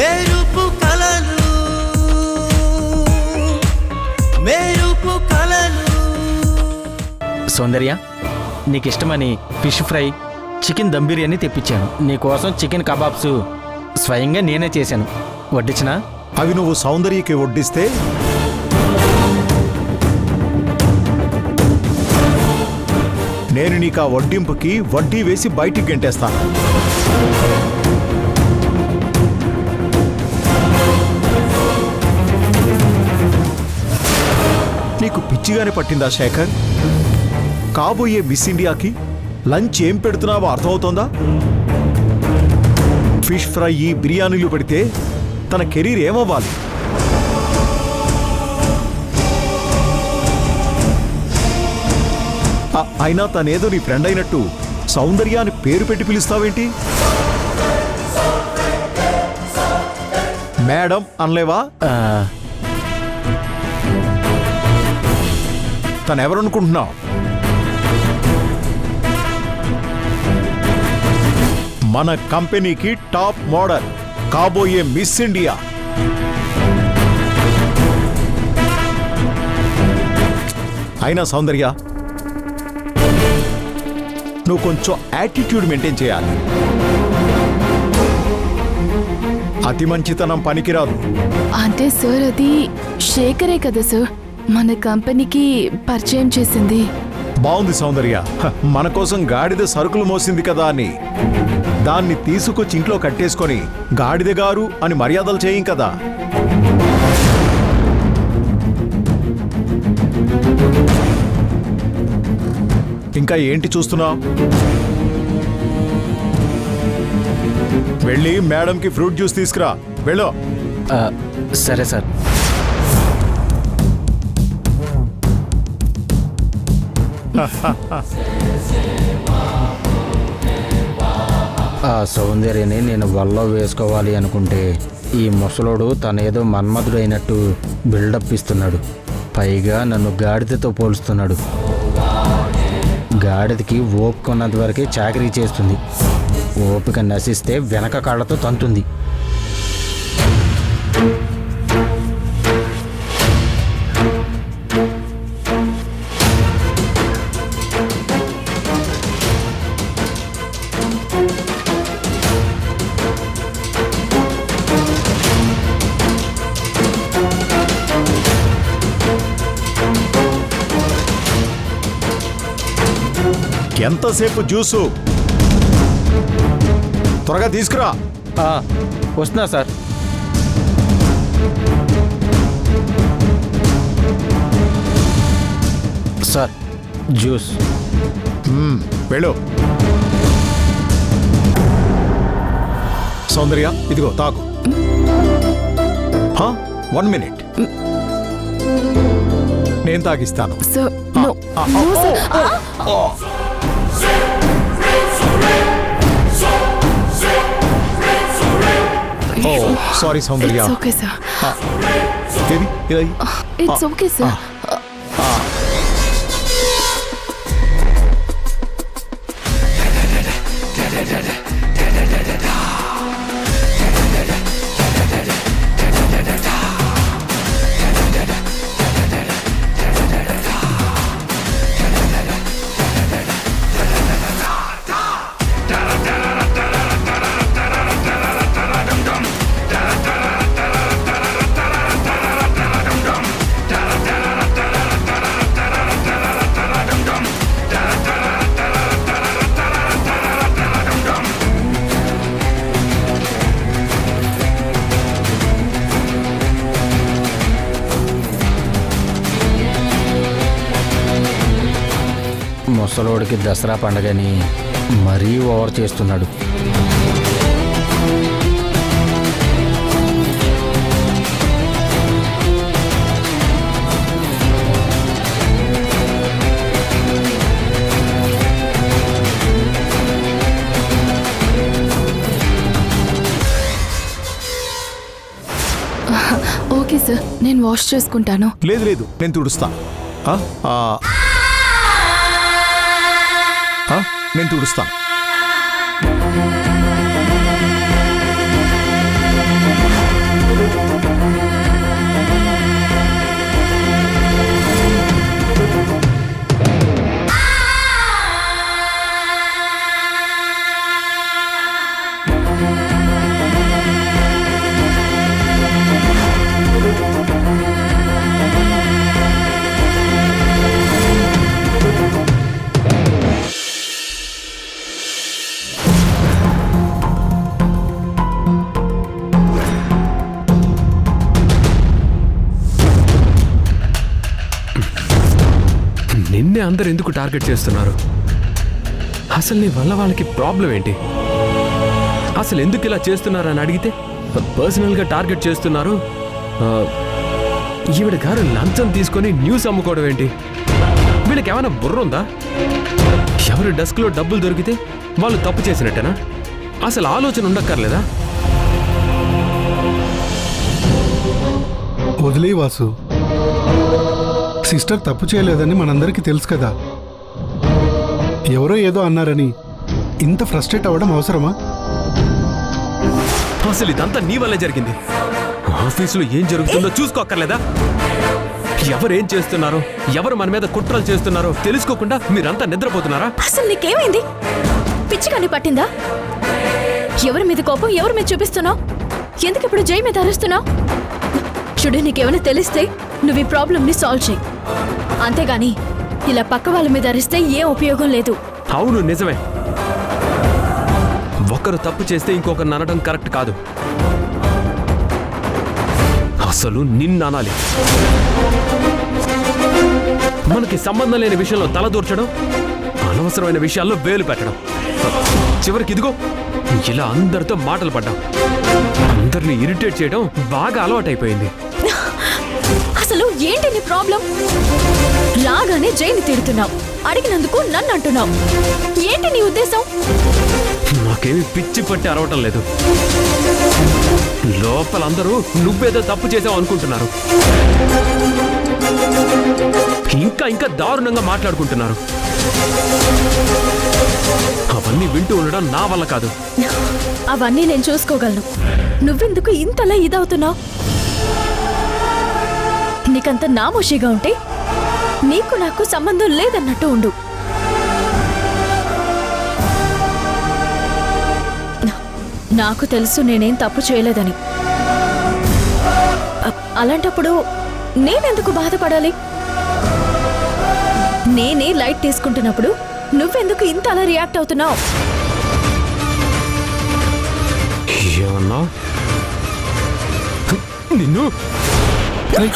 మెరుపు కలలు మెరుపు కలలు. సౌందర్య, నీకు ఇష్టమని fish fry, chicken dum biryani తెప్పించాను. నీకోసం చికెన్ కబాబ్స్ స్వయంగా నేనే చేశాను. వడ్డించినా? అవి నువ్వు సౌందర్యకి వడ్డిస్తే నేను నీకు ఆ వడ్డింపుకి వడ్డీ వేసి బయటికి గెంటేస్తాను. నీకు పిచ్చిగానే పట్టిందా శేఖర్? కాబోయే మిస్ ఇండియాకి లంచ్ ఏం పెడుతున్నావో అర్థమవుతోందా? ఫిష్ ఫ్రై, బిర్యానీలు పెడితే తన కెరీర్ ఏమవ్వాలి? అయినా తనేదో నీ ఫ్రెండ్ అయినట్టు సౌందర్య అని పేరు పెట్టి పిలుస్తావేంటి? మేడం అనలేవా? తనెవరనుకుంటున్నావు? మన కంపెనీకి టాప్ మోడల్, కాబోయే మిస్ ఇండియా. అయినా సౌందర్య, నువ్వు కొంచెం యాటిట్యూడ్ మెయింటైన్ చేయాలి. అతి మంచితనం పనికిరాదు. అంటే సార్, అది శేఖరే కదా సార్ మన కంపెనీకి పరిచయం చేసింది. బాగుంది సౌందర్య, మన కోసం గాడిద సరుకులు మోసింది కదా అని దాన్ని తీసుకొచ్చి ఇంట్లో కట్టేసుకొని గాడిద గారు అని మర్యాదలు చేయం కదా. ఇంకా ఏంటి చూస్తున్నావు? వెళ్ళి మేడంకి ఫ్రూట్ జ్యూస్ తీసుకురా. వెళ్ళు. సరే సార్. ఆ సౌందర్యని నేను వల్ల వేసుకోవాలి అనుకుంటే ఈ ముసలోడు తనేదో మన్మధుడు అయినట్టు బిల్డప్ ఇస్తున్నాడు. పైగా నన్ను గాడిదతో పోలుస్తున్నాడు. గాడిదకి ఓపుకున్నంత వరకే చాకరీ చేస్తుంది. ఓపిక నశిస్తే వెనక కాళ్ళతో తంతుంది. ఎంతసేపు జ్యూసు? త్వరగా తీసుకురా. వస్తున్నా సార్. Sir, juice. వెళ్ళు. సౌందర్య, ఇదిగో తాకు. 1 మినిట్, నేను తాగిస్తాను. Sorry Soundarya. It's okay sir. ముసలోడికి దసరా పండగని మరీ ఓవర్ చేస్తున్నాడు. ఓకే సార్, నేను వాష్ చేసుకుంటాను. లేదు లేదు, నేను తుడుస్తా. నేను తుడుస్తాను. నిన్నే అందరు ఎందుకు టార్గెట్ చేస్తున్నారు? అసలు నీ వల్ల వాళ్ళకి ప్రాబ్లం ఏంటి? అసలు ఎందుకు ఇలా చేస్తున్నారని అడిగితే పర్సనల్గా టార్గెట్ చేస్తున్నారు. ఈవిడ గారు లంచం తీసుకొని న్యూస్ అమ్ముకోవడం ఏంటి? వీళ్ళకి ఏమైనా బుర్ర ఉందా? ఎవరి డెస్క్లో డబ్బులు దొరికితే వాళ్ళు తప్పు చేసినట్టేనా? అసలు ఆలోచన ఉండక్కర్లేదా? వదిలే వాసు, సిస్టర్ తప్పు చేయలేదని మనందరికీ తెలుసు కదా. ఎవరో ఏదో అన్నారని ఇంత ఫ్రస్ట్రేట్ అవ్వడం అవసరమా? అసలు ఇదంతా నీ వల్లే జరిగింది. ఆఫీసులో ఏం జరుగుతుందో చూసుకోక్కర్లేదా? ఎవరేం చేస్తున్నారో, ఎవరు మన మీద కుట్రలు చేస్తున్నారో తెలుసుకోకుండా మీరంతా నిద్రపోతున్నారా? అసలు నీకేమైంది? పిచ్చిగాని పట్టిందా? ఎవరి మీద కోపం ఎవరి మీద చూపిస్తున్నావు? ఎందుకు ఇప్పుడు జై మీద అరుస్తున్నావు? చూడు, నీకేమైనా తెలిస్తే నువ్వు ఈ ప్రాబ్లంని సాల్వ్ చేయి. అంతేగాని ఇలా పక్క వాళ్ళ మీద అరిస్తే ఏం ఉపయోగం లేదు. అవును, నిజమే. ఒకరు తప్పు చేస్తే ఇంకొకరిని అనడం కరెక్ట్ కాదు. అసలు నిన్ననాలి. మనకి సంబంధం లేని విషయంలో తలదూర్చడం, అనవసరమైన విషయాల్లో వేలు పెట్టడం, చివరికి ఇదిగో ఇలా అందరితో మాటలు పడ్డాం. అందరిని ఇరిటేట్ చేయడం బాగా అలవాటైపోయింది. అసలు ఏంటి నీ ప్రాబ్లం? లాగానే జైని తిడుతున్నావు, అడిగినందుకు నన్ను అంటున్నావు. ఏంటి నీ ఉద్దేశం? నాకేమి పిచ్చి పట్టి అరవటం లేదు. లోపల అందరూ నువ్వేదో తప్పు చేసావు అనుకుంటున్నారు. ఇంకా ఇంకా దారుణంగా మాట్లాడుకుంటున్నారు. అవన్నీ వింటూ ఉండడం నా వల్ల కాదు. అవన్నీ నేను చూసుకోగలను. నువ్వెందుకు ఇంతలా ఇదవుతున్నావు? నీకంత నామోషిగా ఉంటే నీకు నాకు సంబంధం లేదన్నట్టు ఉండు. నాకు తెలుసు నేనేం తప్పు చేయలేదని. అలాంటప్పుడు నేనెందుకు బాధపడాలి? నేనే లైట్ తీసుకుంటున్నప్పుడు నువ్వెందుకు ఇంత అలా రియాక్ట్ అవుతున్నావు? ఏమన్నా నిన్ను ఏయ్,